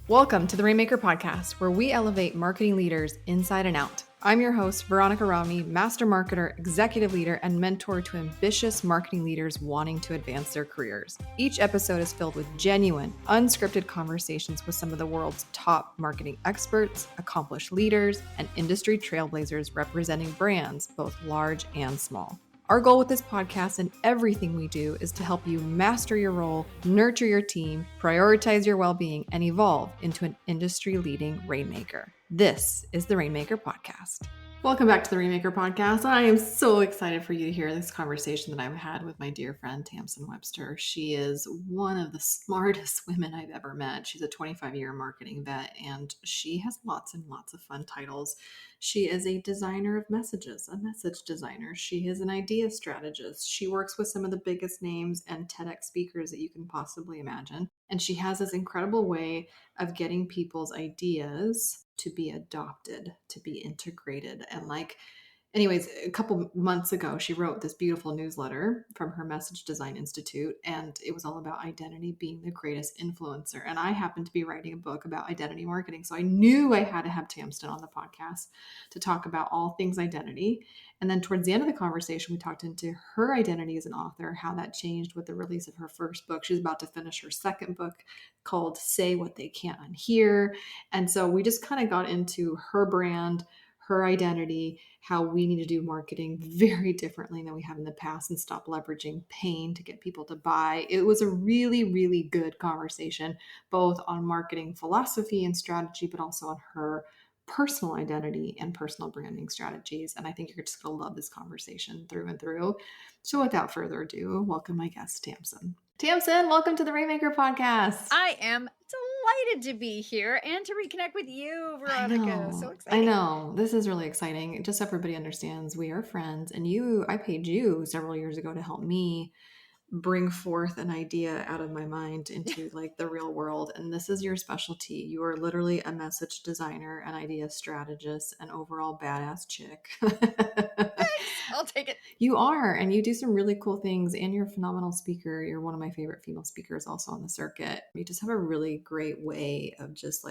Welcome to the Rainmaker Podcast, where we elevate marketing leaders inside and out. I'm your host, Veronica Rami, master marketer, executive leader, and mentor to ambitious marketing leaders wanting to advance their careers. Each episode is filled with genuine, unscripted conversations with some of the world's top marketing experts, accomplished leaders, and industry trailblazers representing brands, both large and small. Our goal with this podcast and everything we do is to help you master your role, nurture your team, prioritize your well-being, and evolve into an industry-leading Rainmaker. This is the Rainmaker Podcast. Welcome back to the Rainmaker Podcast. I am so excited for you to hear this conversation that I've had with my dear friend, Tamsen Webster. She is one of the smartest women I've ever met. She's a 25-year marketing vet, and she has lots and lots of fun titles. She is a designer of messages, a message designer. She is an idea strategist. She works with some of the biggest names and TEDx speakers that you can possibly imagine. And she has this incredible way of getting people's ideas to be adopted, to be integrated. And anyways, a couple months ago, she wrote this beautiful newsletter from her Message Design Institute, and it was all about identity being the greatest influencer. And I happened to be writing a book about identity marketing, so I knew I had to have Tamsen on the podcast to talk about all things identity. And then towards the end of the conversation, we talked into her identity as an author, how that changed with the release of her first book. She's about to finish her second book called Say What They Can't Unhear. And so we just kind of got into her brand, her identity, how we need to do marketing very differently than we have in the past and stop leveraging pain to get people to buy. It was a really, really good conversation, both on marketing philosophy and strategy, but also on her personal identity and personal branding strategies. And I think you're just going to love this conversation through and through. So without further ado, welcome my guest, Tamsen. Tamsen, welcome to the Rainmaker Podcast. I am delighted to be here and to reconnect with you, Veronica. So exciting. I know. This is really exciting. Just so everybody understands, we are friends. And I paid you several years ago to help me bring forth an idea out of my mind into the real world. And this is your specialty. You are literally a message designer, an idea strategist, an overall badass chick. I'll take it. You are, and you do some really cool things, and you're a phenomenal speaker. You're one of my favorite female speakers also on the circuit. You just have a really great way of just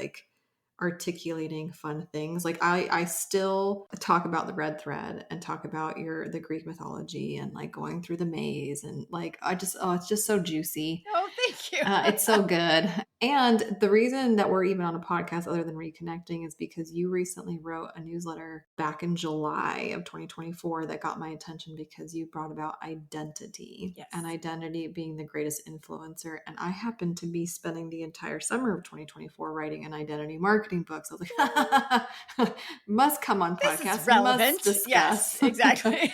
articulating fun things. I still talk about the red thread and talk about the Greek mythology and going through the maze and it's just so juicy. Oh, thank you. It's so good. And the reason that we're even on a podcast other than reconnecting is because you recently wrote a newsletter back in July of 2024 that got my attention because you brought about identity. Yes. And identity being the greatest influencer. And I happened to be spending the entire summer of 2024 writing an identity marketing book. So I was like, must come on podcast. This is relevant. Must discuss. Yes, exactly.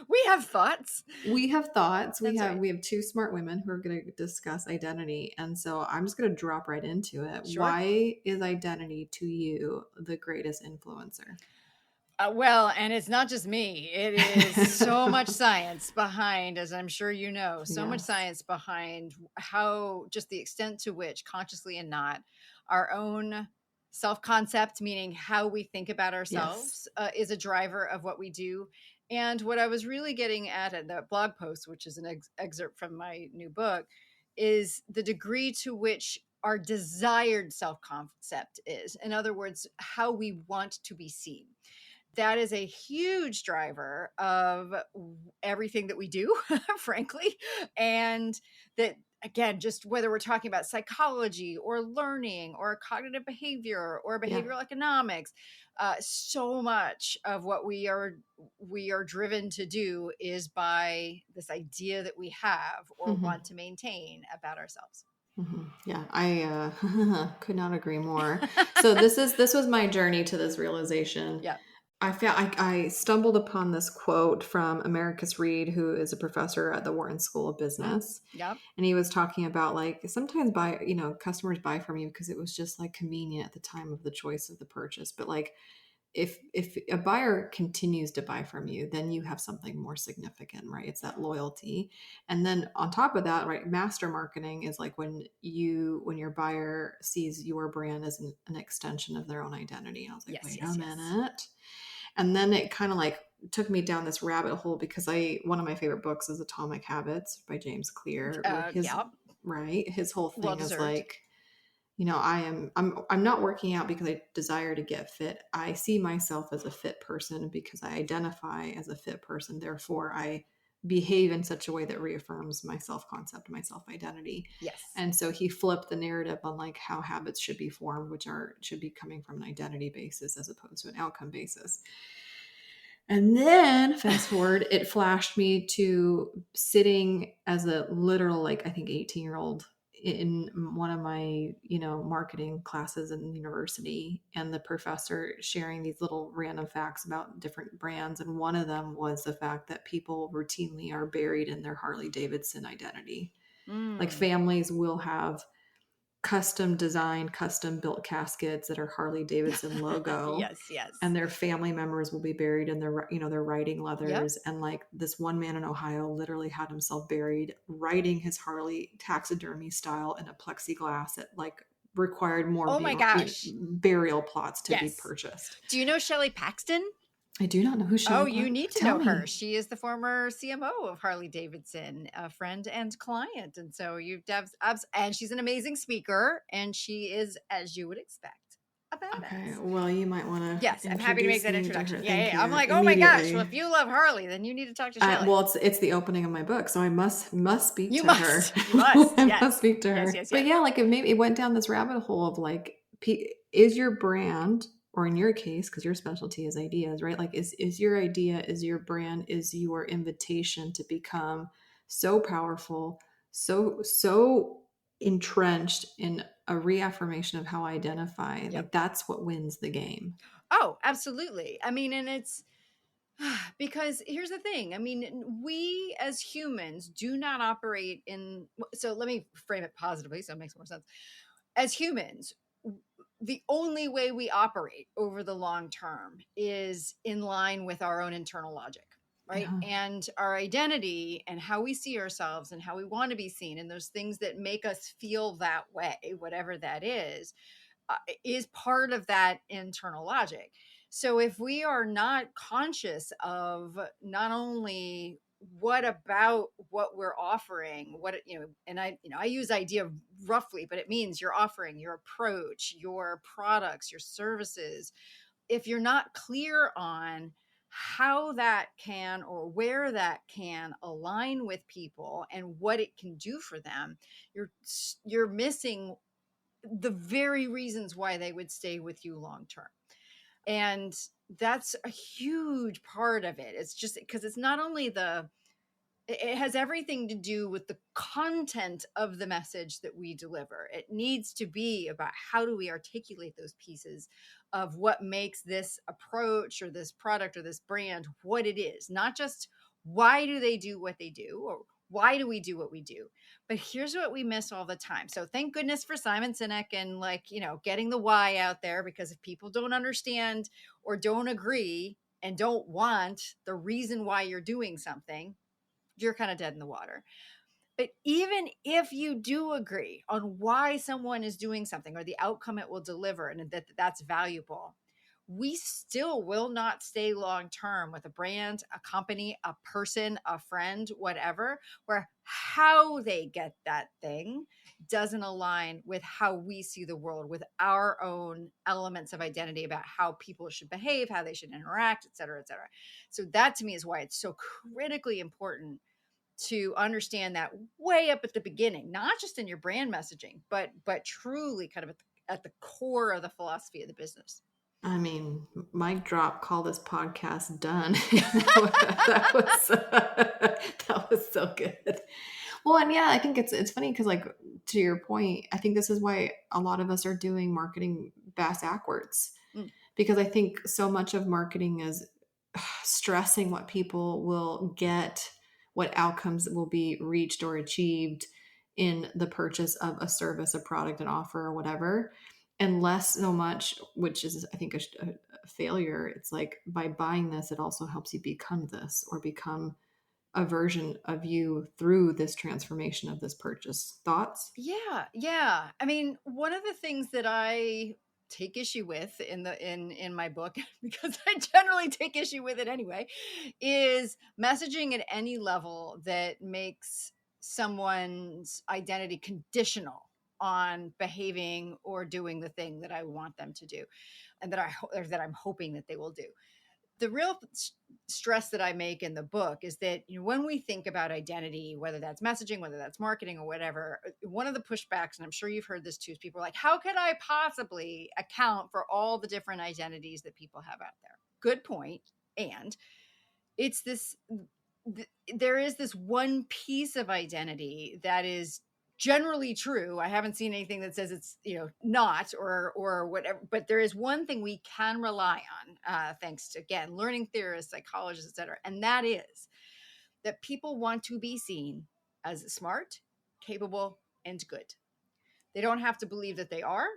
We have thoughts. We have thoughts. That's right. We have two smart women who are going to discuss identity. And so I'm just going to drop right into it. Sure. Why is identity to you the greatest influencer? Well, and it's not just me. It is so much science behind, as I'm sure you know, much science behind how just the extent to which, consciously and not, our own self-concept, meaning how we think about ourselves, is a driver of what we do. And what I was really getting at that blog post, which is an excerpt from my new book, is the degree to which our desired self-concept is. In other words, how we want to be seen. That is a huge driver of everything that we do, frankly. And that, again, just whether we're talking about psychology or learning or cognitive behavior or behavioral economics, so much of what we are driven to do is by this idea that we have or want to maintain about ourselves. Mm-hmm. Yeah, I could not agree more. So this was my journey to this realization. Yeah. I stumbled upon this quote from Americus Reed, who is a professor at the Wharton School of Business. Yep. And he was talking about sometimes customers buy from you because it was just convenient at the time of the choice of the purchase. But if a buyer continues to buy from you, then you have something more significant, right? It's that loyalty. And then on top of that, right, master marketing is when your buyer sees your brand as an extension of their own identity. And I was like, wait a minute. And then it kind of took me down this rabbit hole because one of my favorite books is Atomic Habits by James Clear. His whole thing is I'm not working out because I desire to get fit. I see myself as a fit person because I identify as a fit person. Therefore, I behave in such a way that reaffirms my self-concept, my self-identity. Yes. And so he flipped the narrative on like how habits should be formed, which should be coming from an identity basis as opposed to an outcome basis. And then fast forward, it flashed me to sitting as a literal, like, I think 18-year-old in one of my, marketing classes in university, and the professor sharing these little random facts about different brands. And one of them was the fact that people routinely are buried in their Harley Davidson identity. Like families will have custom designed, custom built caskets that are Harley Davidson logo. Yes. And their family members will be buried in their, their riding leathers. Yep. And like this one man in Ohio literally had himself buried riding his Harley taxidermy style in a plexiglass that like required more Oh my gosh. burial plots to be purchased. Do you know Shelley Paxton? I do not know who she is. Oh, you need to know her. She is the former CMO of Harley Davidson, a friend and client. And so and she's an amazing speaker, and she is, as you would expect, a badass. Okay, well, you might want to. Yes, I'm happy to make that introduction. Yeah. You. I'm like, oh my gosh, well, if you love Harley, then you need to talk to Shelley. Well, it's the opening of my book, so I must speak to her. You must. I must speak to her. Yes. But yeah, like it went down this rabbit hole of like, is your brand, or in your case, because your specialty is ideas, right? Like, is your idea, is your brand, is your invitation to become so powerful, so entrenched in a reaffirmation of how I identify. Yep. Like that's what wins the game. Oh, absolutely. I mean, and it's because here's the thing. I mean, we as humans do not operate so let me frame it positively so it makes more sense. As humans, the only way we operate over the long term is in line with our own internal logic. Right. And our identity and how we see ourselves and how we want to be seen, and those things that make us feel that way, whatever that is part of that internal logic. So if we are not conscious of not only what about what we're offering, and I use idea roughly, but it means your offering, your approach, your products, your services. If you're not clear on how that can or where that can align with people and what it can do for them, you're missing the very reasons why they would stay with you long term. And that's a huge part of it. It's just because it's not only it has everything to do with the content of the message that we deliver. It needs to be about how do we articulate those pieces of what makes this approach or this product or this brand what it is, not just why do they do what they do or why do we do what we do. But here's what we miss all the time. So thank goodness for Simon Sinek and getting the why out there, because if people don't understand or don't agree and don't want the reason why you're doing something, you're kind of dead in the water. But even if you do agree on why someone is doing something or the outcome it will deliver and that's valuable, we still will not stay long term with a brand, a company, a person, a friend, whatever, where how they get that thing doesn't align with how we see the world, with our own elements of identity about how people should behave, how they should interact, et cetera, et cetera. So that to me is why it's so critically important to understand that way up at the beginning, not just in your brand messaging, but truly kind of at the core of the philosophy of the business. I mean, mic drop, call this podcast done. that was so good. Well, and yeah, I think it's funny because, like, to your point, I think this is why a lot of us are doing marketing backwards, because I think so much of marketing is stressing what people will get, what outcomes will be reached or achieved in the purchase of a service, a product, an offer, or whatever. And less so much, which is, I think, a failure. It's like, by buying this, it also helps you become this or become a version of you through this transformation of this purchase. Thoughts? Yeah. I mean, one of the things that I take issue with in my book, because I generally take issue with it anyway, is messaging at any level that makes someone's identity conditional on behaving or doing the thing that I want them to do, and that I'm hoping that they will do. The real stress that I make in the book is that, when we think about identity, whether that's messaging, whether that's marketing or whatever, one of the pushbacks, and I'm sure you've heard this too, is people are like, how could I possibly account for all the different identities that people have out there? Good point. And it's this, there is this one piece of identity that is generally true. I haven't seen anything that says it's not or whatever, but there is one thing we can rely on, thanks to, again, learning theorists, psychologists, etc., and that is that people want to be seen as smart, capable, and good. They don't have to believe that they are,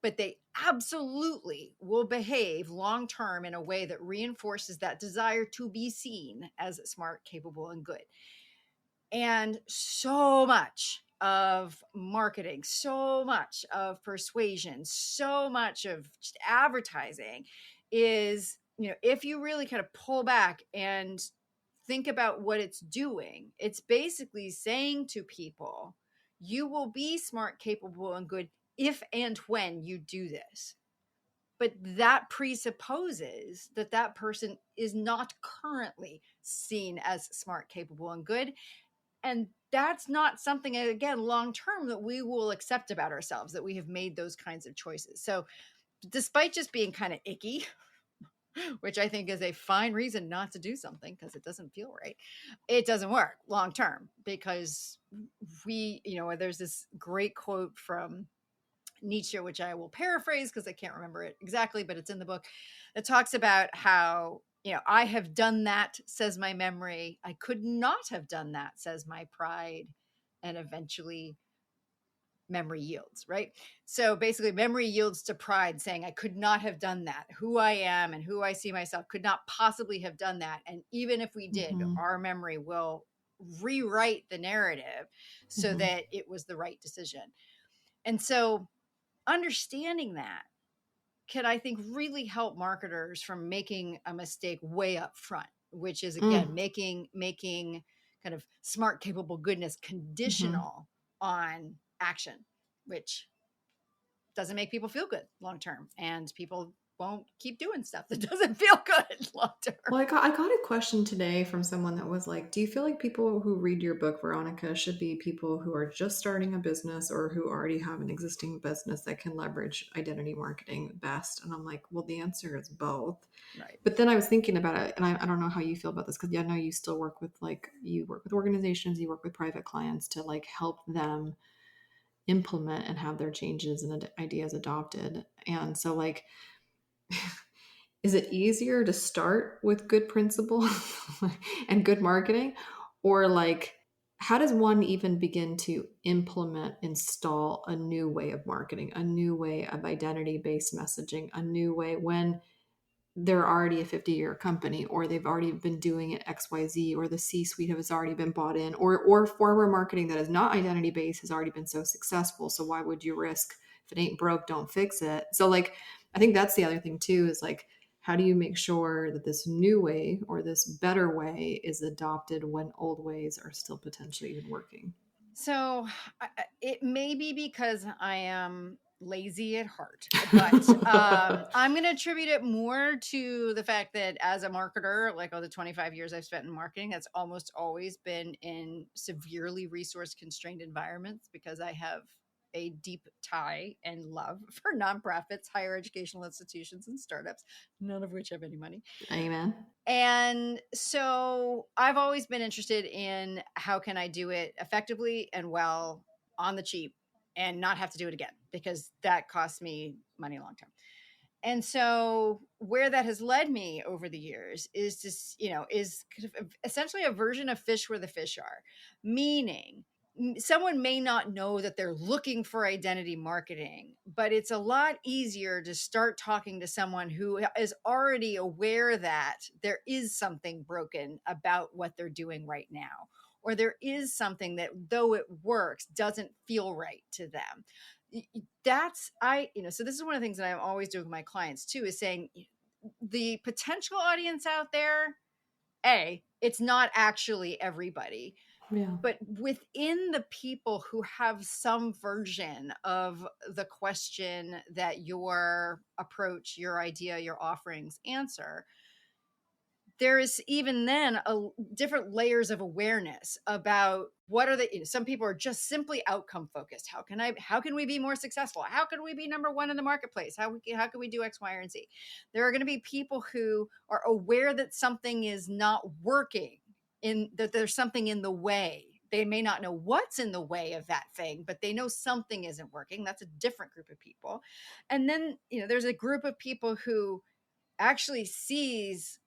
but they absolutely will behave long term in a way that reinforces that desire to be seen as smart, capable, and good. And so much of marketing, so much of persuasion, so much of just advertising is, if you really kind of pull back and think about what it's doing, it's basically saying to people, you will be smart, capable, and good if and when you do this. But that presupposes that that person is not currently seen as smart, capable, and good. And that's not something, again, long term, that we will accept about ourselves, that we have made those kinds of choices. So despite just being kind of icky, which I think is a fine reason not to do something because it doesn't feel right, it doesn't work long term, because there's this great quote from Nietzsche, which I will paraphrase because I can't remember it exactly, but it's in the book. It talks about how, I have done that, says my memory. I could not have done that, says my pride. And eventually memory yields, right? So basically memory yields to pride, saying I could not have done that. Who I am and who I see myself could not possibly have done that. And even if we did, our memory will rewrite the narrative so that it was the right decision. And so understanding that can, I think, really help marketers from making a mistake way up front, which is, again, making kind of smart, capable goodness conditional on action, which doesn't make people feel good long term, and people won't keep doing stuff that doesn't feel good long term. Well, I got a question today from someone that was like, do you feel like people who read your book, Veronica, should be people who are just starting a business or who already have an existing business that can leverage identity marketing best? And I'm like, well, the answer is both. Right. But then I was thinking about it, and I don't know how you feel about this, because I know you still work with organizations, you work with private clients to help them implement and have their changes and ideas adopted. And so is it easier to start with good principle and good marketing, or how does one even begin to install a new way of marketing, a new way of identity-based messaging, a new way when they're already a 50-year company, or they've already been doing it XYZ, or the C-suite has already been bought in, or former marketing that is not identity-based has already been so successful. So why would you risk, if it ain't broke, don't fix it? So I think that's the other thing too, is how do you make sure that this new way or this better way is adopted when old ways are still potentially even working? So it may be because I am lazy at heart, but I'm going to attribute it more to the fact that as a marketer, all the 25 years I've spent in marketing, that's almost always been in severely resource constrained environments, because I have a deep tie and love for nonprofits, higher educational institutions, and startups, none of which have any money. Amen. And so I've always been interested in how can I do it effectively and well on the cheap and not have to do it again, because that costs me money long term. And so where that has led me over the years is just, is kind of essentially a version of fish where the fish are, meaning someone may not know that they're looking for identity marketing, but it's a lot easier to start talking to someone who is already aware that there is something broken about what they're doing right now, or there is something that, though it works, doesn't feel right to them. So this is one of the things that I'm always doing with my clients too, is saying the potential audience out there it's not actually everybody. Yeah. But within the people who have some version of the question that your approach, your idea, your offerings answer, there is even then different layers of awareness about what are some people are just simply outcome focused. How can we be more successful? How can we be number one in the marketplace? How can we do X, Y, and Z? There are going to be people who are aware that something is not working, that there's something in the way. They may not know what's in the way of that thing, but they know something isn't working. That's a different group of people. And then, there's a group of people who actually sees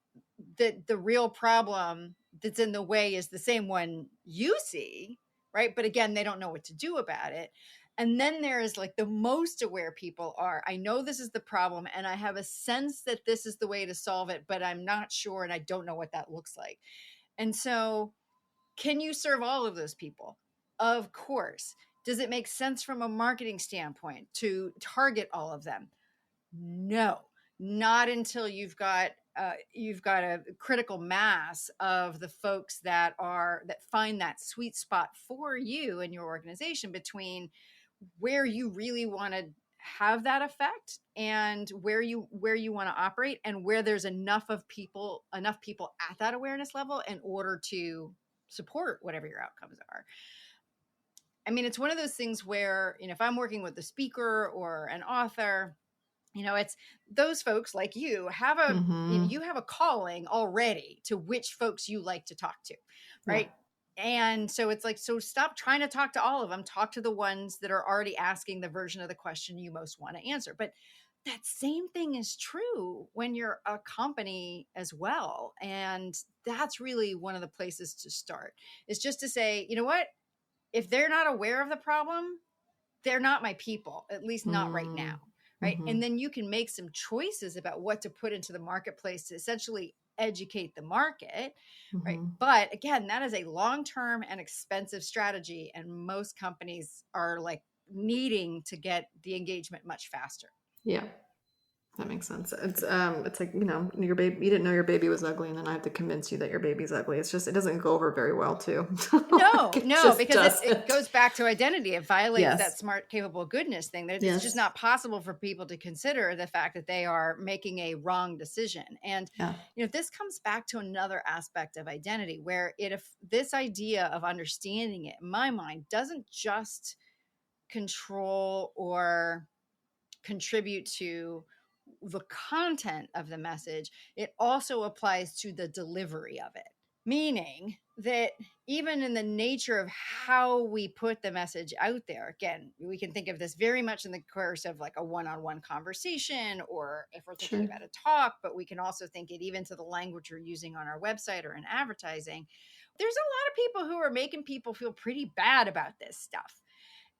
that the real problem that's in the way is the same one you see, right? But again, they don't know what to do about it. And then there is like the most aware people are, I know this is the problem and I have a sense that this is the way to solve it, but I'm not sure and I don't know what that looks like. And so can you serve all of those people? Of course. Does it make sense from a marketing standpoint to target all of them? No, not until you've got a critical mass of the folks that find that sweet spot for you and your organization between where you really want to have that effect and where you want to operate, and where there's enough people at that awareness level in order to support whatever your outcomes are. I mean, it's one of those things where, if I'm working with a speaker or an author, it's those folks like you have you have a calling already to which folks you like to talk to, right? Yeah. And so it's like, so stop trying to talk to all of them. Talk to the ones that are already asking the version of the question you most want to answer. But that same thing is true when you're a company as well. And that's really one of the places to start, is just to say, you know what? If they're not aware of the problem, they're not my people, at least not right now. Right. Mm-hmm. And then you can make some choices about what to put into the marketplace to essentially educate the market. Mm-hmm. Right. But again, that is a long-term and expensive strategy. And most companies are like needing to get the engagement much faster. Yeah. That makes sense. It's like, your baby, you didn't know your baby was ugly, and then I have to convince you that your baby's ugly. It's just, it doesn't go over very well too. No, because it goes back to identity. It violates that smart, capable goodness thing. It's just not possible for people to consider the fact that they are making a wrong decision. And, this comes back to another aspect of identity, where if this idea of understanding it, in my mind, doesn't just control or contribute to the content of the message, it also applies to the delivery of it. Meaning that even in the nature of how we put the message out there, again, we can think of this very much in the course of like a one-on-one conversation, or if we're thinking about a talk, but we can also think it even to the language we're using on our website or in advertising. There's a lot of people who are making people feel pretty bad about this stuff.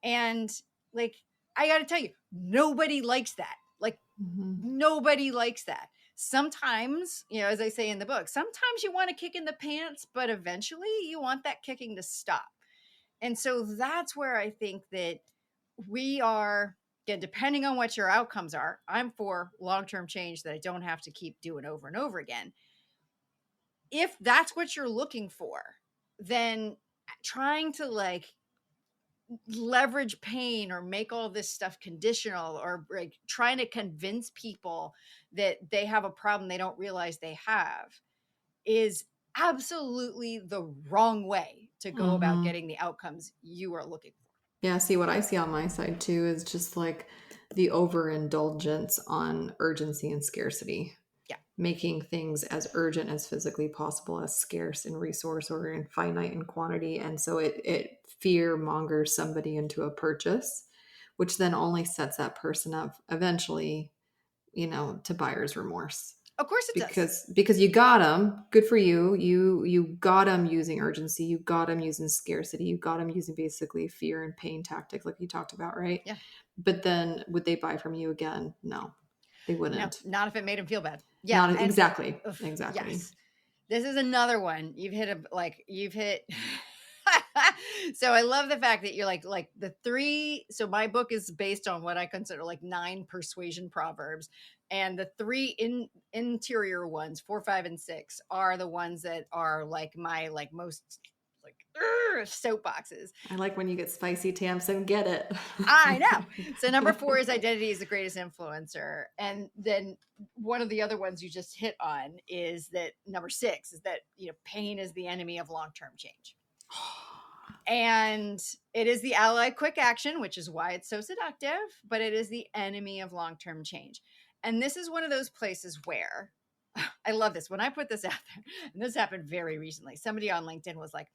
And like, I got to tell you, nobody likes that. Like, nobody likes that. Sometimes, as I say in the book, sometimes you want to kick in the pants, but eventually you want that kicking to stop. And so that's where I think that we are, again, depending on what your outcomes are, I'm for long-term change that I don't have to keep doing over and over again. If that's what you're looking for, then trying to like leverage pain or make all this stuff conditional, or like trying to convince people that they have a problem they don't realize they have, is absolutely the wrong way to go about getting the outcomes you are looking for. Yeah. See, what I see on my side too is just like the overindulgence on urgency and scarcity. Yeah. Making things as urgent as physically possible, as scarce in resource or in finite in quantity. And so it fear mongers somebody into a purchase, which then only sets that person up eventually, to buyer's remorse. Of course it does. Because you got them. Good for you. You got them using urgency. You got them using scarcity. You got them using basically fear and pain tactics like you talked about, right? Yeah. But then would they buy from you again? No, they wouldn't. No, not if it made them feel bad. Yeah, exactly. Yes. This is another one. You've hit. So I love the fact that you're like the three. So my book is based on what I consider like 9 persuasion proverbs. And the three interior ones, 4, 5, and 6, are the ones that are like my most like soapboxes. I like when you get spicy, Tamsen. Get it. I know. So number 4 is identity is the greatest influencer. And then one of the other ones you just hit on is that number 6 is that, pain is the enemy of long-term change. And it is the ally of quick action, which is why it's so seductive, but it is the enemy of long-term change. And this is one of those places where I love this. When I put this out there, and this happened very recently, somebody on LinkedIn was like,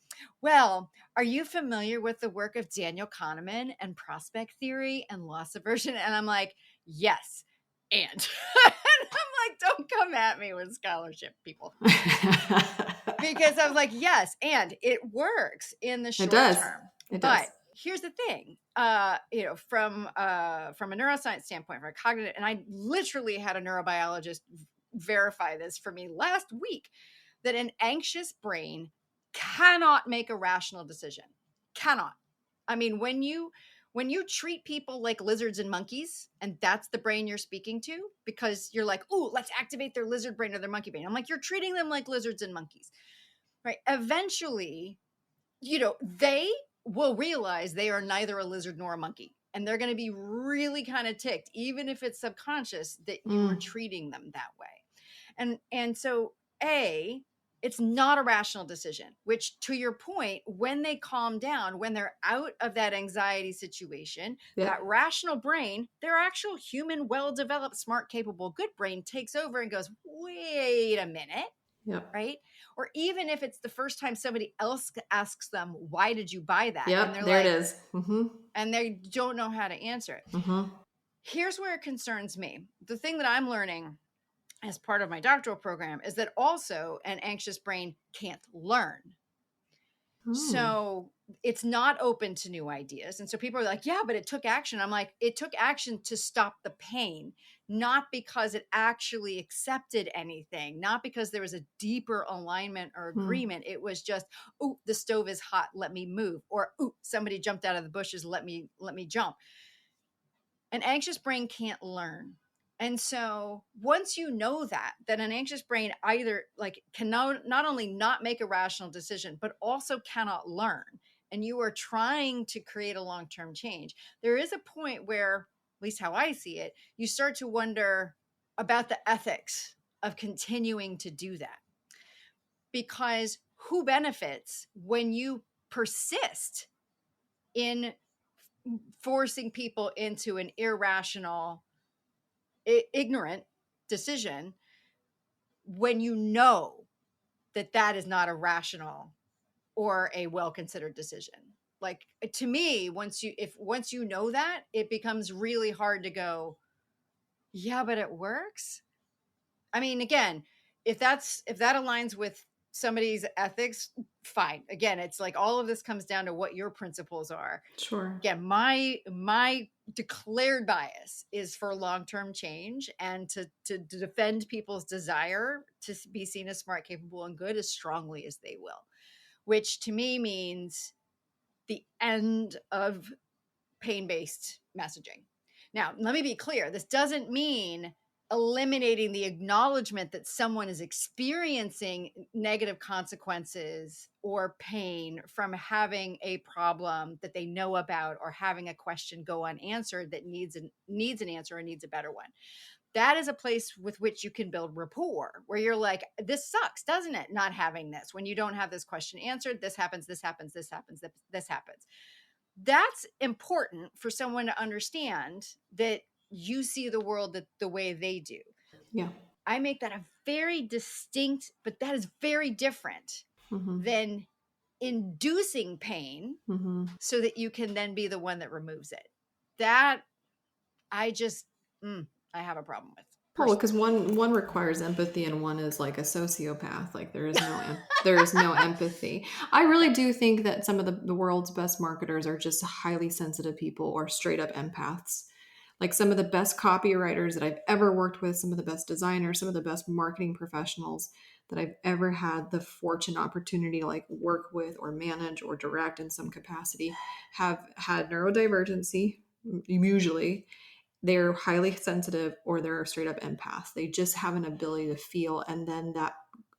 well, are you familiar with the work of Daniel Kahneman and prospect theory and loss aversion? And I'm like, yes. And, and I'm like, don't come at me with scholarship, people. Because I was like, yes, and it works in the short term. It but does. Here's the thing, from a neuroscience standpoint, from a cognitive, and I literally had a neurobiologist verify this for me last week, that an anxious brain cannot make a rational decision. Cannot. I mean, when you treat people like lizards and monkeys, and that's the brain you're speaking to, because you're like, ooh, let's activate their lizard brain or their monkey brain. I'm like, you're treating them like lizards and monkeys, right? Eventually, they will realize they are neither a lizard nor a monkey. And they're going to be really kind of ticked, even if it's subconscious, that you are treating them that way. And so, it's not a rational decision, which, to your point, when they calm down, when they're out of that anxiety situation, that rational brain, their actual human, well-developed, smart, capable, good brain takes over and goes, wait a minute. Yep. Right? Or even if it's the first time somebody else asks them, why did you buy that? Yep, And they're there like, it is. Mm-hmm. And they don't know how to answer it. Mm-hmm. Here's where it concerns me. The thing that I'm learning as part of my doctoral program is that also an anxious brain can't learn. So it's not open to new ideas. And so people are like, yeah, but it took action. I'm like, it took action to stop the pain, not because it actually accepted anything, not because there was a deeper alignment or agreement. It was just, oh, the stove is hot, let me move. Or, oh, somebody jumped out of the bushes, let me jump. An anxious brain can't learn. And so once you know that an anxious brain either can not only not make a rational decision, but also cannot learn, and you are trying to create a long-term change, there is a point where, at least how I see it, you start to wonder about the ethics of continuing to do that. Because who benefits when you persist in forcing people into an irrational, ignorant decision when you know that is not a rational or a well-considered decision? Like, to me, once you know that, it becomes really hard to go, yeah, but it works. I mean, again, if that aligns with somebody's ethics, fine. Again, it's like all of this comes down to what your principles are. Sure. Again, my declared bias is for long-term change and to defend people's desire to be seen as smart, capable, and good as strongly as they will, which to me means the end of pain-based messaging. Now, let me be clear. This doesn't mean eliminating the acknowledgement that someone is experiencing negative consequences or pain from having a problem that they know about, or having a question go unanswered that needs an answer or needs a better one. That is a place with which you can build rapport, where you're like, this sucks, doesn't it? Not having this, when you don't have this question answered, this happens, this happens, this happens, this happens. That's important for someone to understand that you see the world the way they do. Yeah. I make that a very distinct, but that is very different than inducing pain so that you can then be the one that removes it. That I just, I have a problem with. Well, because one requires empathy and one is like a sociopath. Like there is no empathy. I really do think that some of the world's best marketers are just highly sensitive people, or straight up empaths. Like some of the best copywriters that I've ever worked with, some of the best designers, some of the best marketing professionals that I've ever had the fortune opportunity to work with or manage or direct in some capacity have had neurodivergency, usually. they're highly sensitive or they're straight up empaths. They just have an ability to feel, and then that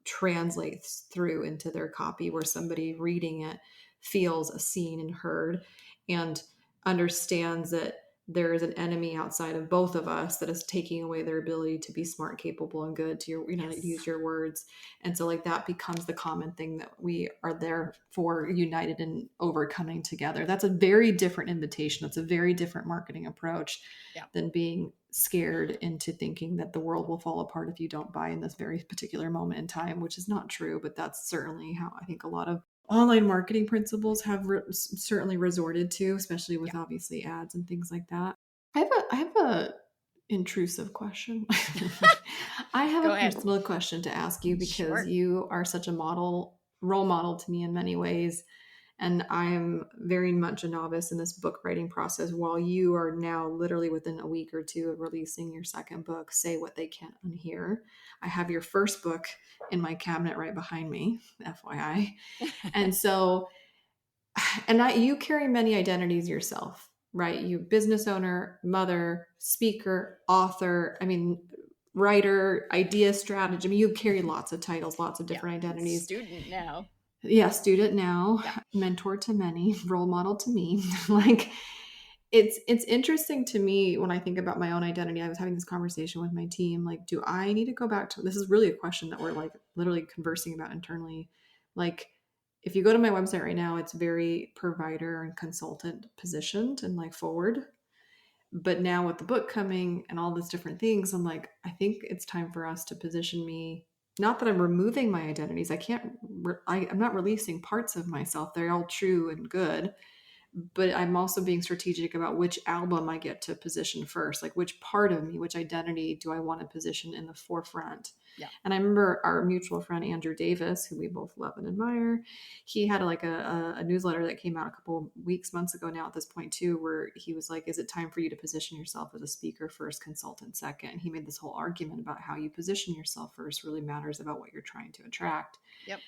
translates through into their copy where somebody reading it feels seen and heard and understands that there is an enemy outside of both of us that is taking away their ability to be smart, capable, and good, to your, Yes. use your words. And so like that becomes the common thing that we are there for, united and overcoming together. That's a very different invitation. It's a very different marketing approach than being scared into thinking that the world will fall apart if you don't buy in this very particular moment in time, which is not true, but that's certainly how I think a lot of online marketing principles have certainly resorted to, especially with obviously ads and things like that. I have a intrusive question. I have Go a ahead. personal question to ask you because Sure. you are such a role model to me in many ways. And I'm very much a novice in this book writing process, while you are now literally within a week or two of releasing your second book, Say What They Can't Unhear. I have your first book in my cabinet right behind me, FYI. And so, you carry many identities yourself, right? You business owner, mother, speaker, author, writer, idea strategist. I mean, you carry lots of titles, lots of different identities. Student now. Yeah, student now, mentor to many, role model to me. Like it's interesting to me when I think about my own identity. I was having this conversation with my team. Like, do I need to go back to, this is really a question that we're like literally conversing about internally. Like, if you go to my website right now, it's very provider and consultant positioned and like forward. But now with the book coming and all these different things, I'm like, I think it's time for us to position me. Not that I'm removing my identities. I'm not releasing parts of myself. They're all true and good. But I'm also being strategic about which album I get to position first. Like which part of me, which identity do I want to position in the forefront? Yeah. And I remember our mutual friend, Andrew Davis, who we both love and admire. He had like a newsletter that came out a couple months ago now at this point too, where he was like, is it time for you to position yourself as a speaker first, consultant second? And he made this whole argument about how you position yourself first really matters about what you're trying to attract. Yep.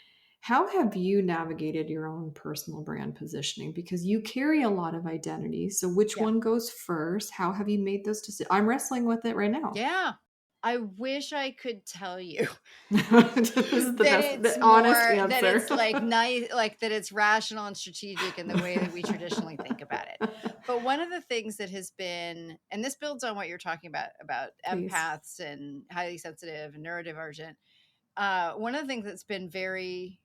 How have you navigated your own personal brand positioning? Because you carry a lot of identities. So which one goes first? How have you made those decisions? I'm wrestling with it right now. Yeah. I wish I could tell you This is the honest answer. that it's like nice, like that it's rational and strategic in the way that we traditionally think about it. But one of the things that has been, and this builds on what you're talking about Please. empaths and highly sensitive and neurodivergent. One of the things that's been very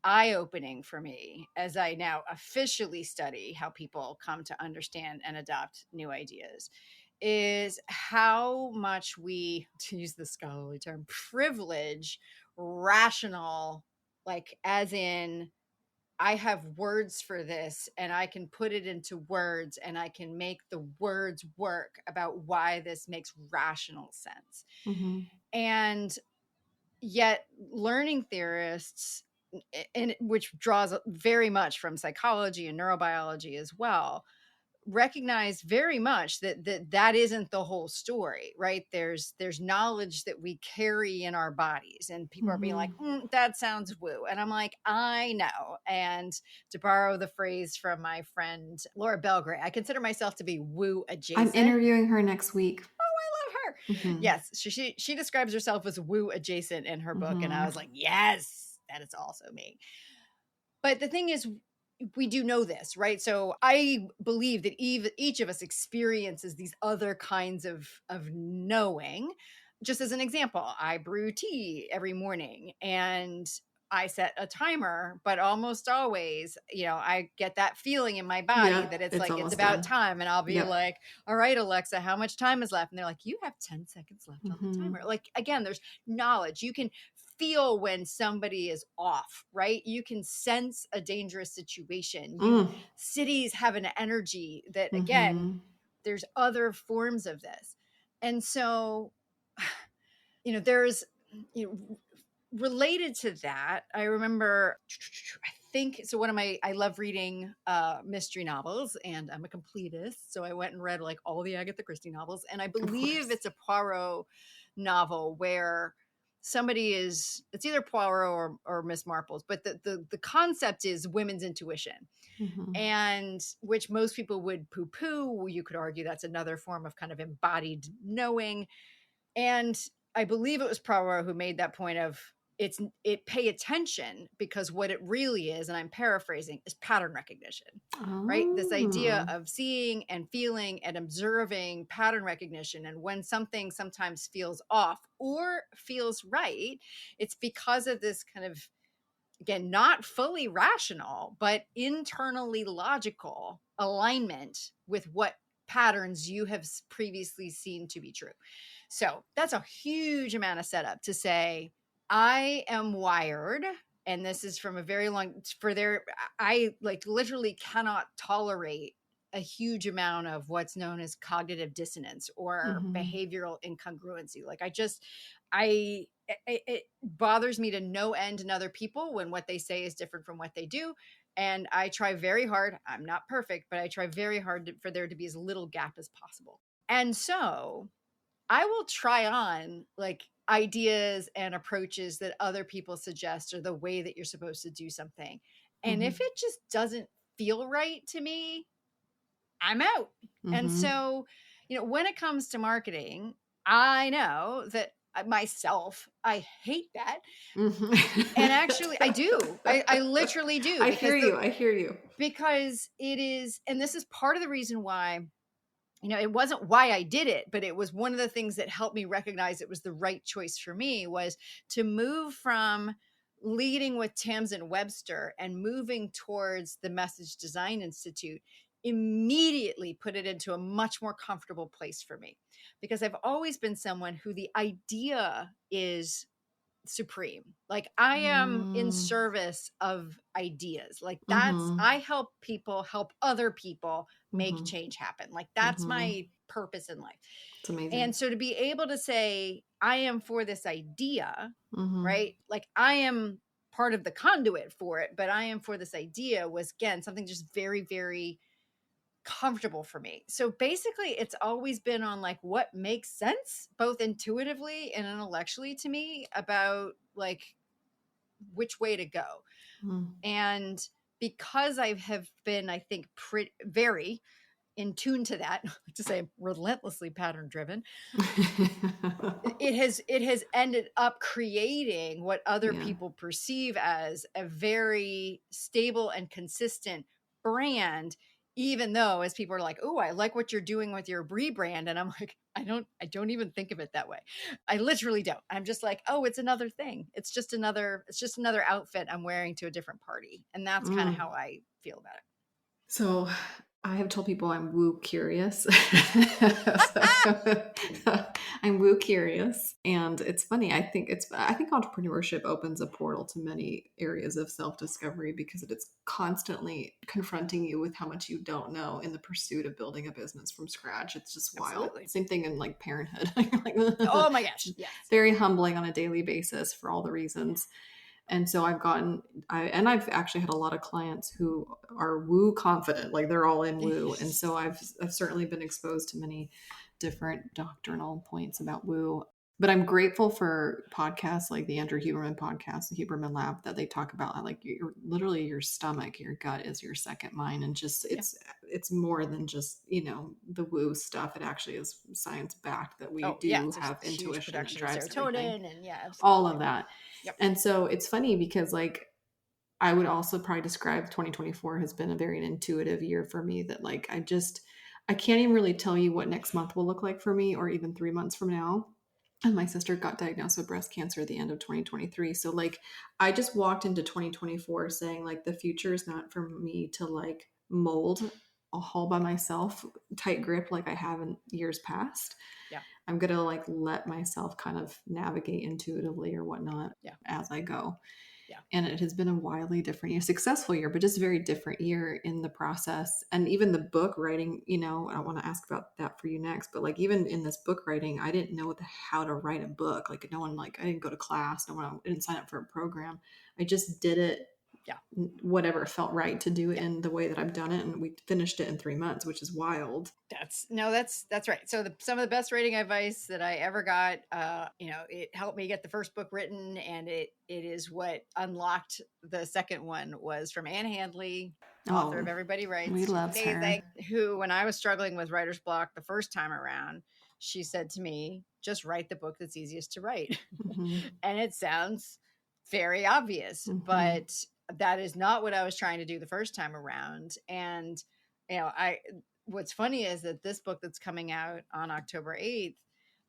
eye-opening for me as I now officially study how people come to understand and adopt new ideas is how much we, to use the scholarly term, privilege rational, like as in I have words for this and I can put it into words and I can make the words work about why this makes rational sense. Mm-hmm. And yet learning theorists, and which draws very much from psychology and neurobiology as well, recognize very much that isn't the whole story, right? There's knowledge that we carry in our bodies, and people are being like, that sounds woo. And I'm like, I know. And to borrow the phrase from my friend Laura Belgray, I consider myself to be woo adjacent. I'm interviewing her next week. Mm-hmm. Yes. She describes herself as woo adjacent in her book. And I was like, yes, that is also me. But the thing is, we do know this, right? So I believe that each of us experiences these other kinds of knowing. Just as an example, I brew tea every morning and I set a timer, but almost always, I get that feeling in my body that it's like, it's about time. And I'll be like, all right, Alexa, how much time is left? And they're like, you have 10 seconds left on the timer. Like, again, there's knowledge. You can feel when somebody is off, right? You can sense a dangerous situation. Cities have an energy that, again, there's other forms of this. And so, there's, related to that, I remember, I think, so I love reading mystery novels, and I'm a completist. So I went and read like all the Agatha Christie novels. And I believe it's a Poirot novel where somebody is, it's either Poirot or Miss Marples, but the concept is women's intuition, and which most people would poo-poo. You could argue that's another form of kind of embodied knowing. And I believe it was Poirot who made that point of it pay attention, because what it really is, and I'm paraphrasing, is pattern recognition, right? This idea of seeing and feeling and observing pattern recognition. And when something sometimes feels off or feels right, it's because of this kind of, again, not fully rational, but internally logical alignment with what patterns you have previously seen to be true. So that's a huge amount of setup to say, I am wired, and this is from a very long, I like literally cannot tolerate a huge amount of what's known as cognitive dissonance or behavioral incongruency. Like it bothers me to no end in other people when what they say is different from what they do. And I try very hard. I'm not perfect, but I try very hard for there to be as little gap as possible. And so I will try on like ideas and approaches that other people suggest, or the way that you're supposed to do something. And if it just doesn't feel right to me, I'm out. And so, when it comes to marketing, I know that myself, I hate that. And actually I do. I literally do. I hear you. Because it is, and this is part of the reason why, it wasn't why I did it, but it was one of the things that helped me recognize it was the right choice for me, was to move from leading with Tamsen Webster and moving towards the Message Design Institute. Immediately put it into a much more comfortable place for me, because I've always been someone who the idea is supreme. Like I am in service of ideas. Like I help people help other people make change happen. Like that's my purpose in life. It's amazing. And so to be able to say, I am for this idea, right? Like I am part of the conduit for it, but I am for this idea, was again, something just very, very comfortable for me. So basically it's always been on like what makes sense both intuitively and intellectually to me about like which way to go. And because I have been, I think, very in tune to that, to say relentlessly pattern driven, it has ended up creating what other people perceive as a very stable and consistent brand, even though as people are like, oh, I like what you're doing with your rebrand. And I'm like, I don't even think of it that way. I literally don't. I'm just like, oh, it's another thing. It's just another outfit I'm wearing to a different party. And that's kind of how I feel about it. So I have told people I'm woo curious. I'm woo curious. And it's funny. I think entrepreneurship opens a portal to many areas of self-discovery, because it's constantly confronting you with how much you don't know in the pursuit of building a business from scratch. It's just wild. Absolutely. Same thing in like parenthood. Oh my gosh. Yes. Very humbling on a daily basis for all the reasons. And so I've actually had a lot of clients who are woo confident, like they're all in woo. And so I've certainly been exposed to many different doctrinal points about woo. But I'm grateful for podcasts like the Andrew Huberman podcast, the Huberman Lab, that they talk about like literally your stomach, your gut is your second mind. And just it's more than just, the woo stuff. It actually is science backed that we have intuition that drives serotonin and all of that. Yep. And so it's funny because like I would also probably describe 2024 has been a very intuitive year for me, that like I can't even really tell you what next month will look like for me, or even 3 months from now. And my sister got diagnosed with breast cancer at the end of 2023. So like I just walked into 2024 saying like the future is not for me to like mold all by myself, tight grip like I have in years past. Yeah. I'm going to like let myself kind of navigate intuitively or whatnot as I go. Yeah. And it has been a wildly different year, successful year, but just a very different year in the process. And even the book writing, I want to ask about that for you next, but like even in this book writing, I didn't know how to write a book. Like I didn't go to class. I didn't sign up for a program. I just did it Yeah. whatever felt right to do it in the way that I've done it. And we finished it in 3 months, which is wild. That's right. So some of the best writing advice that I ever got, it helped me get the first book written, and it is what unlocked the second one, was from Anne Handley, author of Everybody Writes. We love her. Who, when I was struggling with writer's block the first time around, she said to me, just write the book that's easiest to write. And it sounds very obvious, but that is not what I was trying to do the first time around. And, what's funny is that this book that's coming out on October 8th,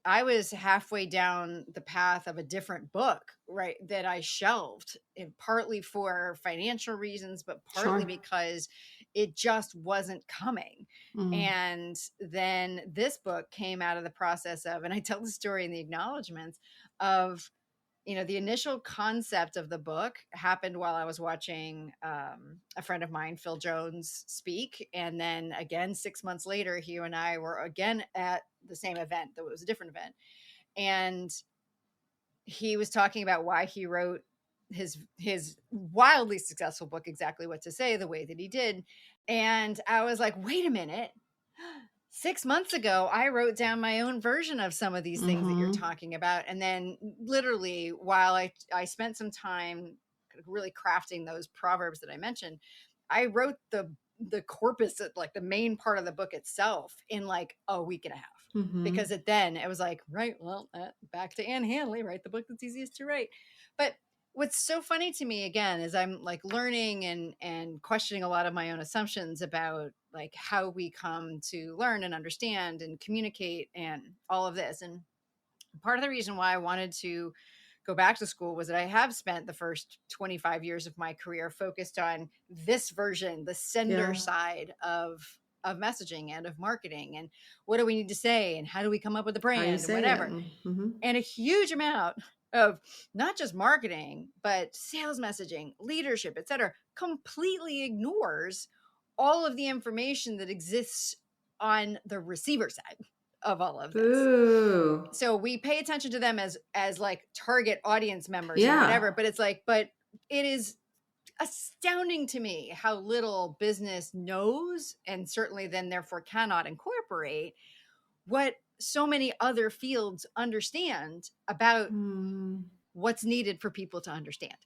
I was halfway down the path of a different book, right, that I shelved, partly for financial reasons, but partly because it just wasn't coming. And then this book came out of the process of, and I tell the story in the acknowledgments of, the initial concept of the book happened while I was watching a friend of mine, Phil Jones, speak. And then again, 6 months later, he and I were again at the same event, though it was a different event. And he was talking about why he wrote his wildly successful book, Exactly What to Say, the way that he did. And I was like, wait a minute. 6 months ago, I wrote down my own version of some of these things that you're talking about. And then literally, while I spent some time really crafting those proverbs that I mentioned, I wrote the corpus, like the main part of the book itself, in like a week and a half. Because it was like, right, well, back to Anne Handley, write the book that's easiest to write. But what's so funny to me, again, is I'm like learning and questioning a lot of my own assumptions about like how we come to learn and understand and communicate and all of this. And part of the reason why I wanted to go back to school was that I have spent the first 25 years of my career focused on this version, the sender side of messaging and of marketing, and what do we need to say, and how do we come up with a brand, and whatever. And a huge amount of not just marketing, but sales messaging, leadership, etc., completely ignores all of the information that exists on the receiver side of all of this. So we pay attention to them as like target audience members or whatever, but it's like, but it is astounding to me how little business knows, and certainly then therefore cannot incorporate what so many other fields understand about what's needed for people to understand.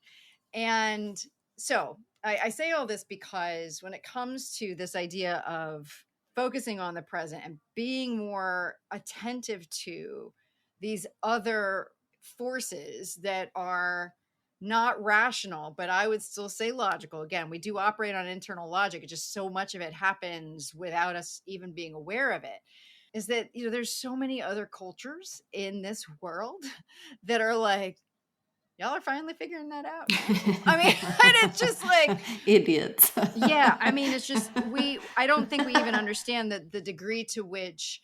And so I say all this because when it comes to this idea of focusing on the present and being more attentive to these other forces that are not rational, but I would still say logical. Again, we do operate on internal logic. It just so much of it happens without us even being aware of it. Is that, there's so many other cultures in this world that are like, y'all are finally figuring that out. I mean, and it's just like idiots. Yeah. I mean, it's just, I don't think we even understand the degree to which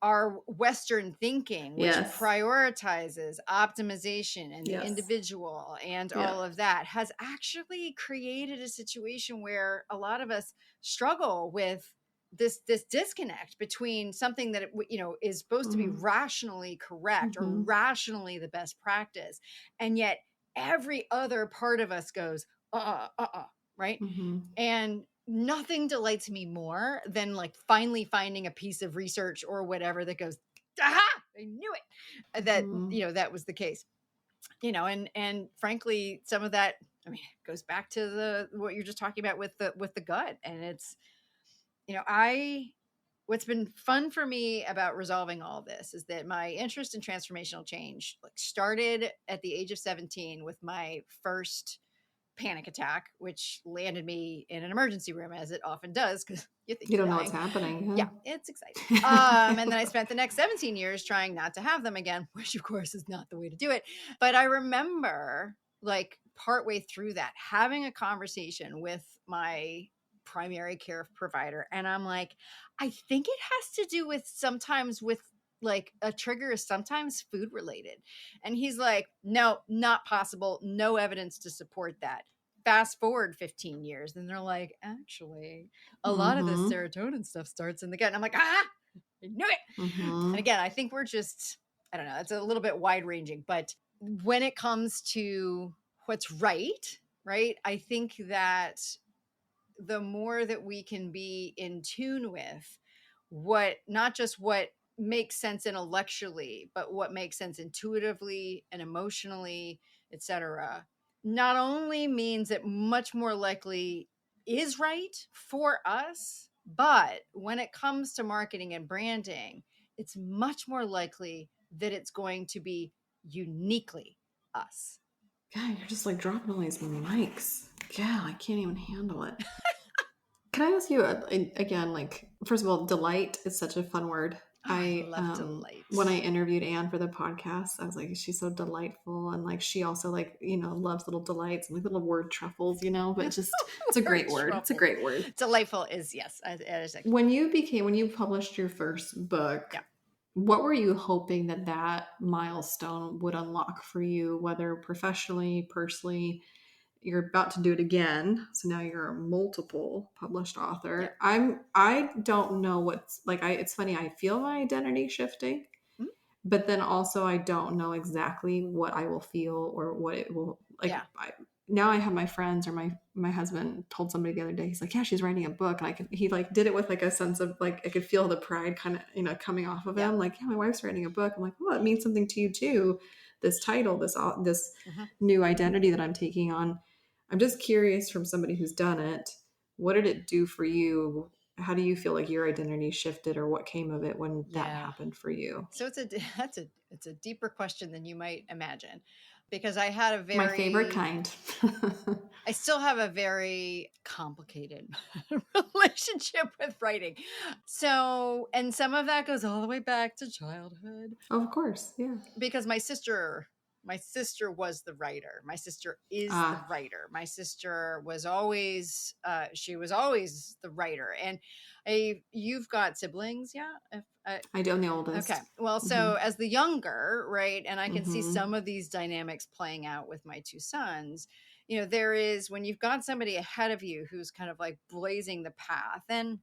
our Western thinking, which prioritizes optimization and the individual and all of that, has actually created a situation where a lot of us struggle with this disconnect between something that is supposed to be rationally correct or rationally the best practice, and yet every other part of us goes right. And nothing delights me more than like finally finding a piece of research or whatever that goes, aha, I knew it, that that was the case. And frankly, some of that, I mean, goes back to what you're just talking about with the gut. And it's, what's been fun for me about resolving all this is that my interest in transformational change started at the age of 17 with my first panic attack, which landed me in an emergency room, as it often does, because you don't know what's happening. Yeah, it's exciting. And then I spent the next 17 years trying not to have them again, which of course is not the way to do it. But I remember like partway through that having a conversation with my primary care provider, and I'm like, I think it has to do with sometimes with like a trigger is sometimes food related. And he's like, no, not possible. No evidence to support that. Fast forward 15 years. And they're like, actually, a lot of this serotonin stuff starts in the gut. And I'm like, I knew it. And again, I think we're just, I don't know, it's a little bit wide ranging, but when it comes to what's right, right? I think that the more that we can be in tune with not just what makes sense intellectually, but what makes sense intuitively and emotionally, etc., not only means it much more likely is right for us, but when it comes to marketing and branding, it's much more likely that it's going to be uniquely us. God, you're just like dropping all these mics. Yeah, I can't even handle it. Can I ask you again, like, first of all, delight is such a fun word. Oh, I love delight. When I interviewed Anne for the podcast, I was like, she's so delightful. And like, she also like, loves little delights and like little word truffles, but it's a great word. It's a great word. Delightful is, yes. It is. When you published your first book, yeah. What were you hoping that milestone would unlock for you, whether professionally, personally? You're about to do it again, so now you're a multiple published author. Yeah. I don't know what's like. It's funny. I feel my identity shifting, but then also I don't know exactly what I will feel or what it will like. Yeah. Now I have my friends or my husband told somebody the other day, he's like, yeah, she's writing a book. And he like did it with like a sense of like, I could feel the pride kind of, coming off of him. Like, yeah, my wife's writing a book. I'm like, well, it means something to you too. This title, this new identity that I'm taking on. I'm just curious from somebody who's done it, what did it do for you? How do you feel like your identity shifted or what came of it when that happened for you? So it's a deeper question than you might imagine, because I had my favorite kind. I still have a very complicated relationship with writing. So, and some of that goes all the way back to childhood. Of course. Yeah. Because my sister was the writer. My sister is the writer. My sister was always, she was always the writer. And you've got siblings. Yeah. I don't know the oldest. Okay. Well, so as the younger, right. And I can see some of these dynamics playing out with my two sons. There is, when you've got somebody ahead of you who's kind of like blazing the path, and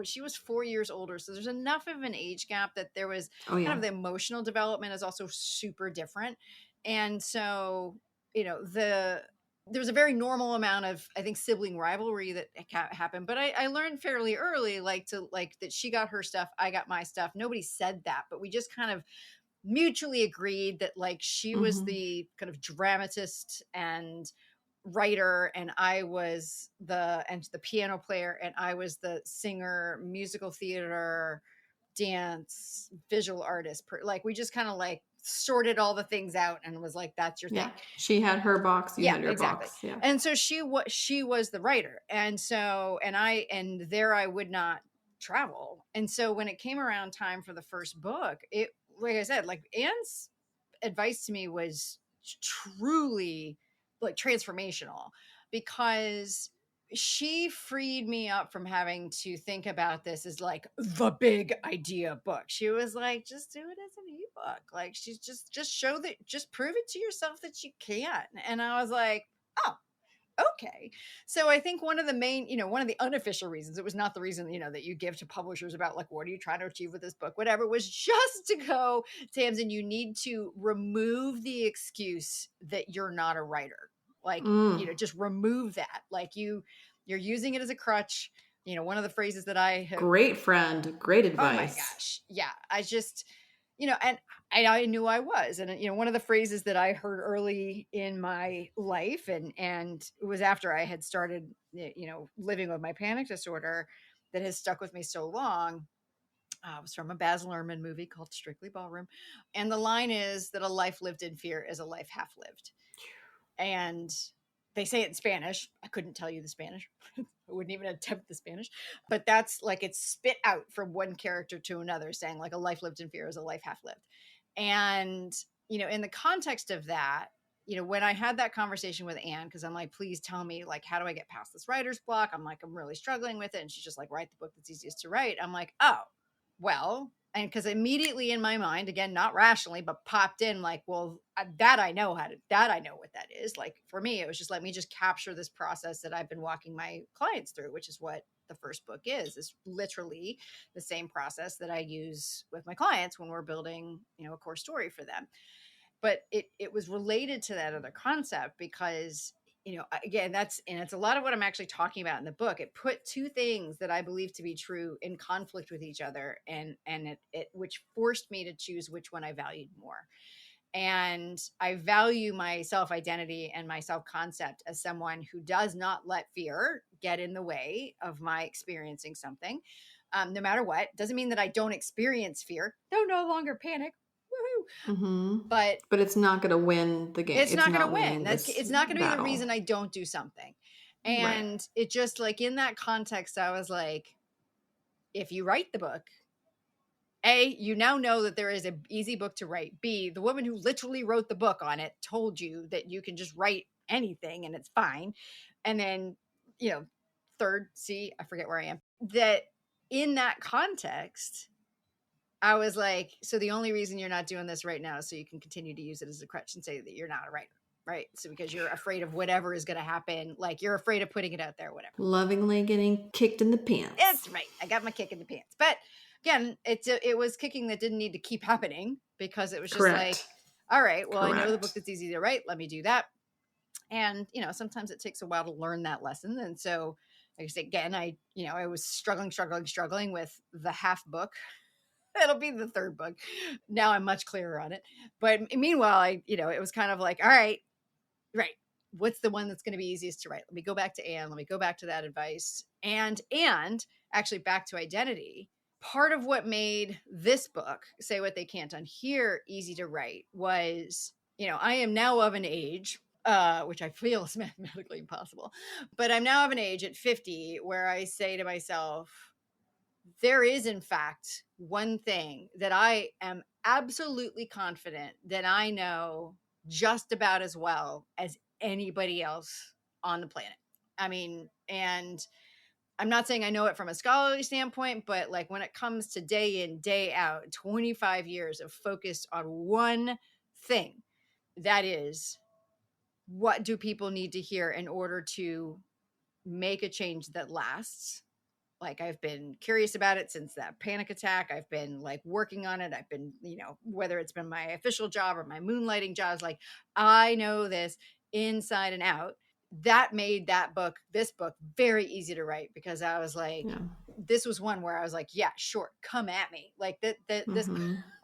she was 4 years older. So there's enough of an age gap that there was kind of the emotional development is also super different. And so, there was a very normal amount of, I think, sibling rivalry that happened. But I learned fairly early, that she got her stuff, I got my stuff. Nobody said that, but we just kind of mutually agreed that like she was the kind of dramatist and writer, and I was the piano player, and I was the singer, musical theater, dance, visual artist. Like we just kind of like sorted all the things out and was like, that's your thing. She had her box, you had your box. Yeah. And so she was the writer. And so, and there I would not travel. And so when it came around time for the first book, it, like I said, like Anne's advice to me was truly like transformational, because she freed me up from having to think about this as like the big idea book. She was like, just do it as an ebook. Like she's just show that, just prove it to yourself that you can. And I was like, oh, okay. So I think one of the main, one of the unofficial reasons, it was not the reason, that you give to publishers about like, what are you trying to achieve with this book, whatever, was just to go, Tamsen, you need to remove the excuse that you're not a writer. Like, just remove that. Like you're using it as a crutch. One of the phrases that I have. Great friend. Great advice. Oh my gosh. Yeah. I just, and I knew I was. And, one of the phrases that I heard early in my life, and it was after I had started, living with my panic disorder, that has stuck with me so long. It was from a Baz Luhrmann movie called Strictly Ballroom. And the line is that a life lived in fear is a life half lived. And they say it in Spanish. I couldn't tell you the Spanish. I wouldn't even attempt the Spanish. But that's like it's spit out from one character to another, saying like a life lived in fear is a life half lived. And, in the context of that, when I had that conversation with Anne, because I'm like, please tell me, like, how do I get past this writer's block? I'm like, I'm really struggling with it. And she's just like, write the book that's easiest to write. I'm like, oh, well, and because immediately in my mind, again, not rationally, but popped in like, well, that I know what that is. Like for me, it was just, let me just capture this process that I've been walking my clients through, which is what the first book is literally the same process that I use with my clients when we're building, a core story for them. But it was related to that other concept, because again, it's a lot of what I'm actually talking about in the book. It put two things that I believe to be true in conflict with each other, and it which forced me to choose which one I valued more. And I value my self-identity and my self-concept as someone who does not let fear get in the way of my experiencing something, no matter what. Doesn't mean that I don't experience fear. No longer panic. Woohoo! Mm-hmm. But it's not going to win the game. it's not going to win. This It's not going to be the battle. reason I don't do something. Right. And it just, like, in that context, I was like, if you write the book, A, you now know that there is an easy book to write. B, the woman who literally wrote the book on it told you that you can just write anything and it's fine. And then, third, C, I forget where I am, that in that context, I was like, so the only reason you're not doing this right now is so you can continue to use it as a crutch and say that you're not a writer, right? So because you're afraid of whatever is going to happen, like you're afraid of putting it out there, whatever. Lovingly getting kicked in the pants. That's right. I got my kick in the pants. But again, it was kicking that didn't need to keep happening, because it was just like, all right, well, I know the book that's easy to write. Let me do that. And, sometimes it takes a while to learn that lesson. And so, like I said, again, I was struggling with the half book. It'll be the third book. Now I'm much clearer on it. But meanwhile, it was kind of like, all right, what's the one that's going to be easiest to write? Let me go back to Anne. Let me go back to that advice. And actually back to identity. Part of what made this book, Say What They Can't Unhear, easy to write was, I am now of an age, which I feel is mathematically impossible, but I'm now of an age at 50 where I say to myself, there is, in fact, one thing that I am absolutely confident that I know just about as well as anybody else on the planet. I mean, and I'm not saying I know it from a scholarly standpoint, but like when it comes to day in, day out, 25 years of focus on one thing, that is, what do people need to hear in order to make a change that lasts? Like, I've been curious about it since that panic attack. I've been like working on it. I've been, whether it's been my official job or my moonlighting jobs, like I know this inside and out. That made this book very easy to write, because I was like, this was one where I was like, yeah, sure, come at me. Like this,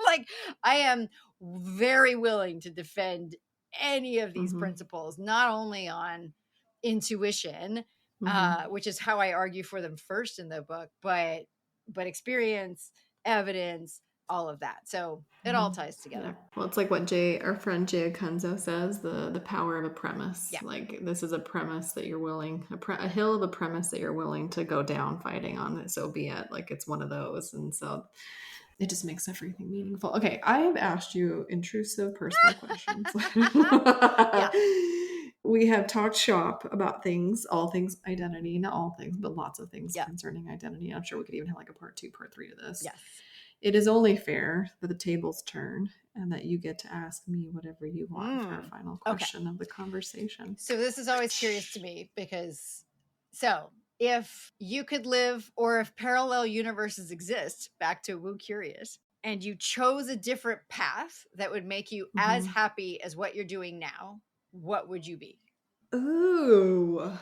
like I am very willing to defend any of these principles, not only on intuition, which is how I argue for them first in the book, but experience, evidence, all of that. So it all ties together. Yeah. Well, it's like what our friend Jay Akunzo says, the power of a premise. Yeah. Like, this is a premise that you're willing, a hill of a premise that you're willing to go down fighting on it. So be it. Like, it's one of those. And so it just makes everything meaningful. Okay. I have asked you intrusive personal questions. Yeah. We have talked shop about things, all things identity, not all things, but lots of things concerning identity. I'm sure we could even have like a part 2, part 3 to this. Yes. It is only fair that the tables turn and that you get to ask me whatever you want for our final question of the conversation. So this is always curious to me, because if you could live, or if parallel universes exist, back to Woo Curious, and you chose a different path that would make you as happy as what you're doing now, what would you be? Ooh.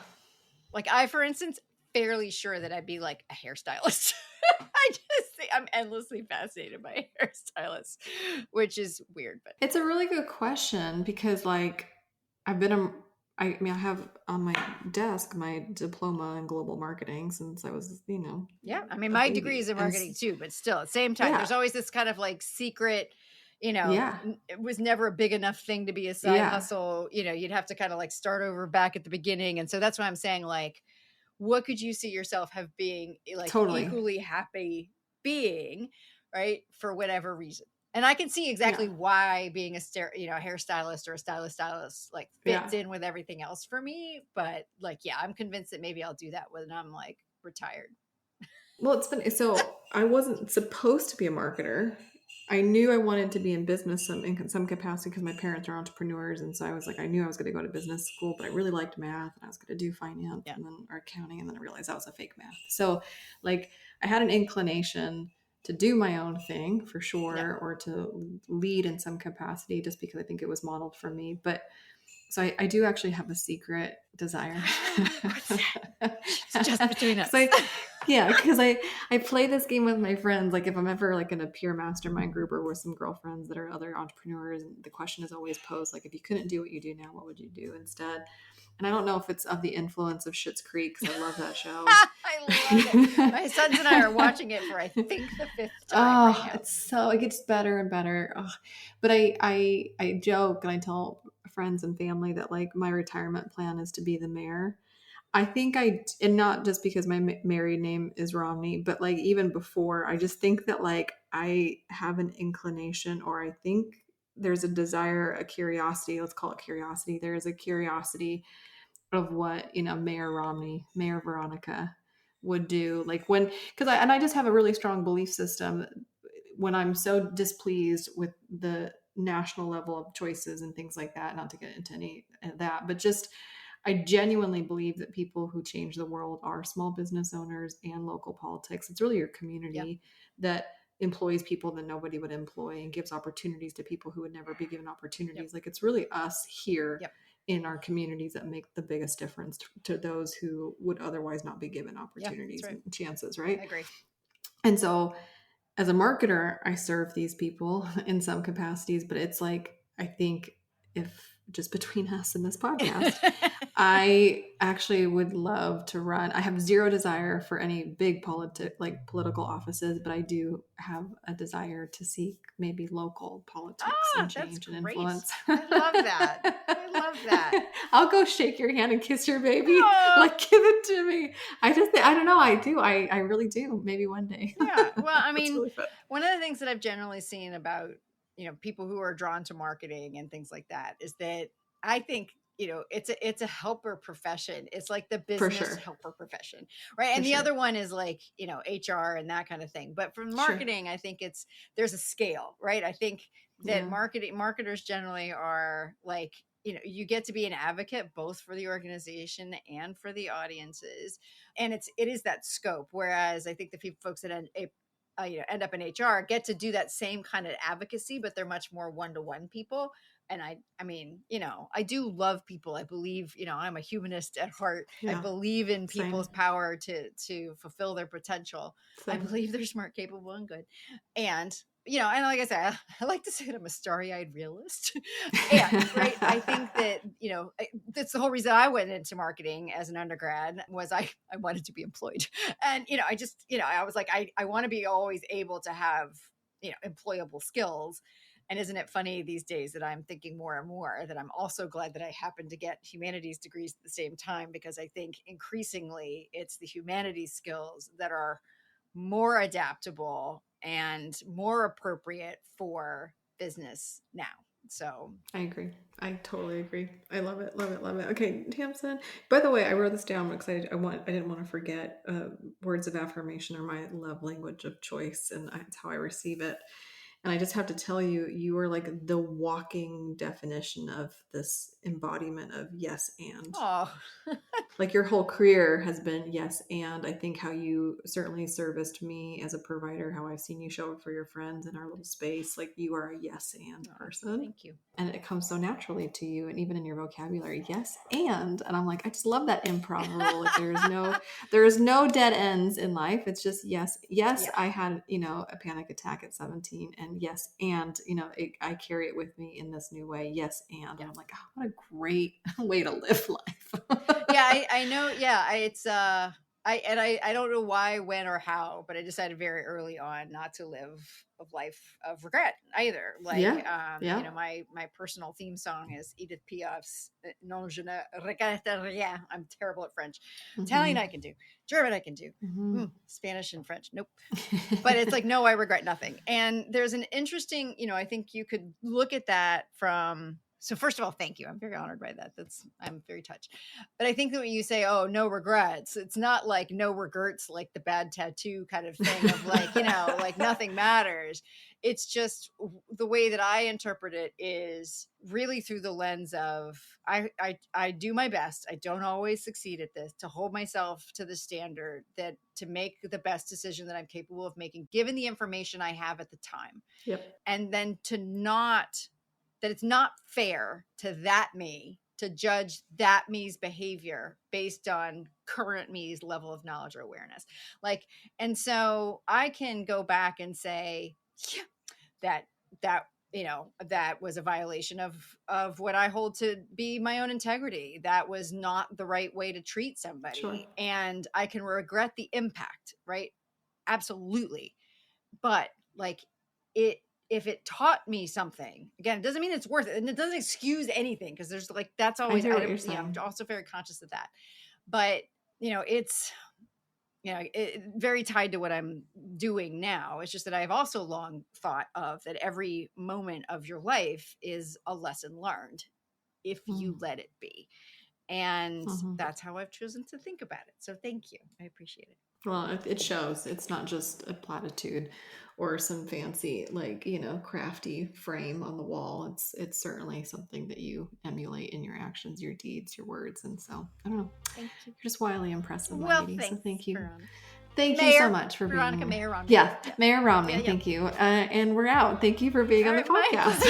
Like, I, for instance, fairly sure that I'd be like a hairstylist. I'm endlessly fascinated by hairstylists, which is weird, but it's a really good question, because like I have on my desk my diploma in global marketing since I was, yeah. I mean, my degree is in marketing too, but still at the same time, there's always this kind of like secret, it was never a big enough thing to be a side hustle. You'd have to kind of like start over back at the beginning. And so that's why I'm saying, like, what could you see yourself being like equally happy being, right, for whatever reason? And I can see exactly why being a hairstylist or a stylist like fits in with everything else for me. But like, I'm convinced that maybe I'll do that when I'm like retired. Well, it's funny. So I wasn't supposed to be a marketer. I knew I wanted to be in business in some capacity because my parents are entrepreneurs. And so I was like, I knew I was going to go to business school, but I really liked math and I was going to do finance or accounting. And then I realized that was a fake math. So like I had an inclination to do my own thing for sure, or to lead in some capacity, just because I think it was modeled for me. But So I do actually have a secret desire. What's that? It's just between us. Because I play this game with my friends. Like if I'm ever like in a peer mastermind group or with some girlfriends that are other entrepreneurs, and the question is always posed, like, if you couldn't do what you do now, what would you do instead? And I don't know if it's of the influence of Schitt's Creek, because I love that show. I love it. My sons and I are watching it for, I think, the 5th time right now. It gets better and better. But I joke and I tell friends and family that like my retirement plan is to be the mayor. I think and not just because my married name is Romney, but like even before, I just think that like I have an inclination, or I think there's a desire, a curiosity, let's call it curiosity. There is a curiosity of what, Mayor Romney, Mayor Veronica would do. Like because I just have a really strong belief system when I'm so displeased with the national level of choices and things like that, not to get into any of that, but just I genuinely believe that people who change the world are small business owners and local politics. It's really your community that employs people that nobody would employ and gives opportunities to people who would never be given opportunities. Like it's really us here in our communities that make the biggest difference to those who would otherwise not be given opportunities and chances, right? I agree. And so as a marketer, I serve these people in some capacities, but it's like, I think if just between us and this podcast, I actually would love to run. I have zero desire for any big political offices, but I do have a desire to seek maybe local politics and change and influence. I love that. I love that. I'll go shake your hand and kiss your baby. Like, give it to me. I don't know. I do. I really do. Maybe one day. Yeah. Well, I mean, really one of the things that I've generally seen about, people who are drawn to marketing and things like that is that I think, it's a helper profession. It's like the business helper profession, right? And the other one is like, HR and that kind of thing. But for marketing, I think there's a scale, right? I think that marketers generally are like, you get to be an advocate both for the organization and for the audiences. And it is that scope. Whereas I think the folks that end up in HR get to do that same kind of advocacy, but they're much more one-to-one people. And I mean, I do love people. I believe, I'm a humanist at heart. I believe in people's power to fulfill their potential. I believe they're smart, capable, and good. And, and like I said, I like to say that I'm a starry-eyed realist. And, right, I think that, that's the whole reason I went into marketing as an undergrad was I wanted to be employed. And, I just, I was like, I want to be always able to have, employable skills. And isn't it funny these days that I'm thinking more and more that I'm also glad that I happened to get humanities degrees at the same time, because I think increasingly it's the humanities skills that are more adaptable and more appropriate for business now. So I agree. I totally agree. I love it. Love it. Love it. Okay, Tamsen. By the way, I wrote this down because I didn't want to forget. Words of affirmation are my love language of choice, and it's how I receive it. And I just have to tell you, you are like the walking definition of this embodiment of yes and. Oh. Like your whole career has been yes and. I think how you certainly serviced me as a provider, how I've seen you show up for your friends in our little space, like you are a yes and person. Thank you. And it comes so naturally to you, and even in your vocabulary, yes and I'm like, I just love that improv rule. Like there is no dead ends in life. It's just yes. I had a panic attack at 17, and yes and I carry it with me in this new way. Yes and I'm like, oh, what a great way to live life. I know. Yeah, it's I don't know why, when, or how, but I decided very early on not to live a life of regret either. Like, my personal theme song is Edith Piaf's "Non je ne regrette rien." I'm terrible at French. Italian I can do, German I can do, Spanish and French nope. But it's like, no, I regret nothing. And there's an interesting, I think you could look at that from. So first of all, thank you. I'm very honored by that. I'm very touched. But I think that when you say, oh, no regrets, it's not like no regrets, like the bad tattoo kind of thing of like, like nothing matters. It's just the way that I interpret it is really through the lens of I do my best. I don't always succeed at this, to hold myself to the standard that to make the best decision that I'm capable of making, given the information I have at the time. Yep. And then that it's not fair to that me to judge that me's behavior based on current me's level of knowledge or awareness. Like, and so I can go back and say, yeah, that that was a violation of what I hold to be my own integrity. That was not the right way to treat somebody. Sure. And I can regret the impact, right? Absolutely. But like if it taught me something, again, it doesn't mean it's worth it, and it doesn't excuse anything, because there's like, that's always, I'm also very conscious of that. But it's very tied to what I'm doing now. It's just that I've also long thought of that every moment of your life is a lesson learned if you let it be. And that's how I've chosen to think about it. So thank you. I appreciate it. Well, it shows. It's not just a platitude or some fancy, like, crafty frame on the wall. It's certainly something that you emulate in your actions, your deeds, your words. And so, I don't know. Thank you. You're just wildly impressive, my Well, lady. thanks, so thank you. Veronica. Thank you so much for Veronica, being Mayor Romney. Yeah, Mayor Romney. Yeah. Thank you. And we're out. Thank you for being on the podcast.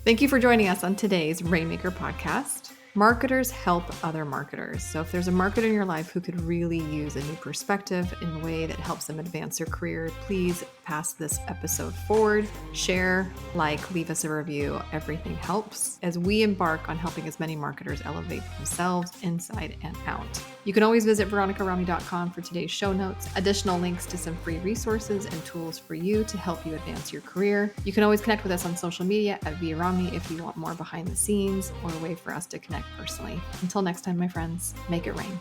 Thank you for joining us on today's Rainmaker podcast. Marketers help other marketers. So if there's a marketer in your life who could really use a new perspective in a way that helps them advance their career, please pass this episode forward, share, leave us a review. Everything helps as we embark on helping as many marketers elevate themselves inside and out. You can always visit veronicarami.com for today's show notes, additional links to some free resources and tools for you to help you advance your career. You can always connect with us on social media at Via Romney if you want more behind the scenes or a way for us to connect personally. Until next time, my friends, make it rain.